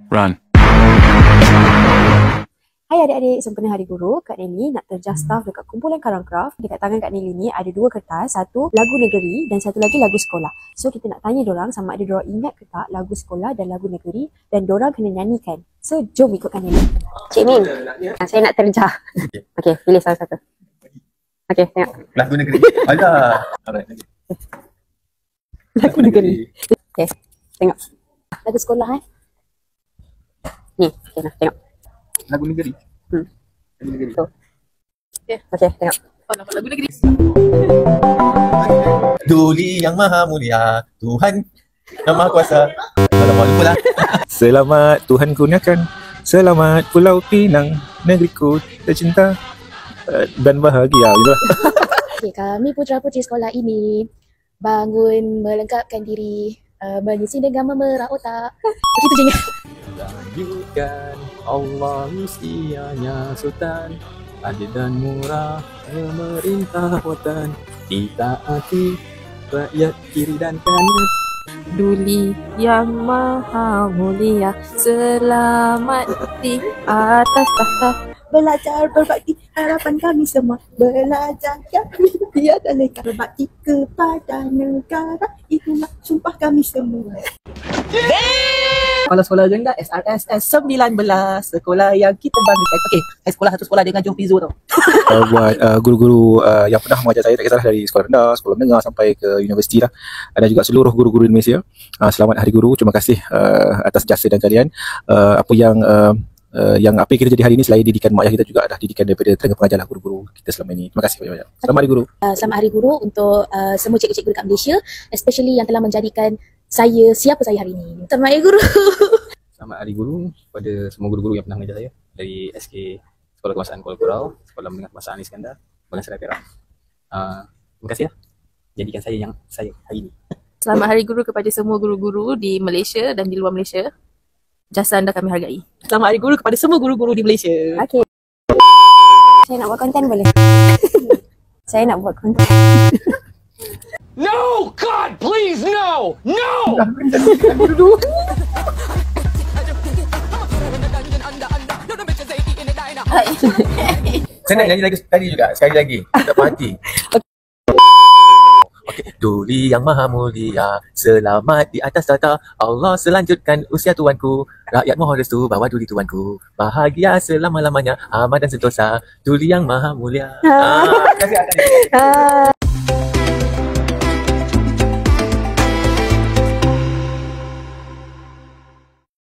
Run. Hai adik-adik, sempena Hari Guru, Kak Nelly nak terjah staff dekat kumpulan Karangcraft. Dekat tangan Kak Nelly ni ada 2 kertas, satu lagu negeri dan satu lagi lagu sekolah. So kita nak tanya dorang sama ada dorang ingat ke tak lagu sekolah dan lagu negeri dan dorang kena nyanyikan. So jom ikut Kak Nelly. Cik Min, saya nak terjah. Okey, pilih salah satu. Okey, tengok. Lagu negeri. Alah. Alright. Lagu negeri. Okey, tengok. Lagu sekolah Ni, okey nah, tengok. Lagu negeri. Lagu negeri. So. Okey, tengok. Oh, nampak lagu negeri. Duli yang maha mulia, Tuhan yang maha kuasa. Alamak, lupa lah. Selamat Tuhan kurniakan, selamat Pulau Pinang, negeriku tercinta dan bahagia. Okay, kami putera-puteri sekolah ini bangun melengkapkan diri, menyusun dengan memerah otak. Begitu je. Lanjutkan Allah usianya Sultan, adil dan murah pemerintah watan, ditaati rakyat kiri dan kanan. Duli yang maha mulia, selamat di atas tahta. Belajar berbakti, harapan kami semua. Belajar kami tiada leka, berbakti kepada negara, itulah sumpah kami semua. Kalau sekolah rendah SRSS 19, sekolah yang kita banggakan. Okey, sekolah satu sekolah dengan Jom Pizo tau. Buat guru-guru yang pernah mengajar saya, tak kisahlah dari sekolah rendah, sekolah menengah sampai ke universiti lah, dan juga seluruh guru-guru di Malaysia. Selamat Hari Guru. Terima kasih atas jasa dan kalian. Apa yang apa yang kita jadi hari ini, selain didikan mak ayah kita, juga adalah didikan daripada tenaga pengajar lah guru-guru kita selama ini. Terima kasih banyak-banyak. Selamat Hari Guru. Selamat Hari Guru untuk semua cikgu-cikgu dekat Malaysia, especially yang telah menjadikan saya siapa saya hari ini. Selamat Hari Guru. Selamat Hari Guru kepada semua guru-guru yang pernah mengajar saya dari SK Sekolah Kebangsaan Kuala Kurau, Sekolah Menengah Kebangsaan Iskandar, Bangsa Perak. Terima kasih lah jadikan saya yang saya hari ini. Selamat Hari Guru kepada semua guru-guru di Malaysia dan di luar Malaysia. Jasa anda kami hargai. Selamat Hari Guru kepada semua guru-guru di Malaysia. Okey. Saya nak buat konten boleh? Saya nak buat konten. No! God, please, no! No! Saya nak nyanyi lagu tadi juga, sekali lagi. Tak puas hati. Okey. Duli yang maha mulia, selamat di atas tahta, Allah selanjutkan usia tuanku, rakyat mohon restu bahawa duli tuanku, bahagia selama-lamanya, aman dan sentosa, Duli yang maha mulia. Terima kasih.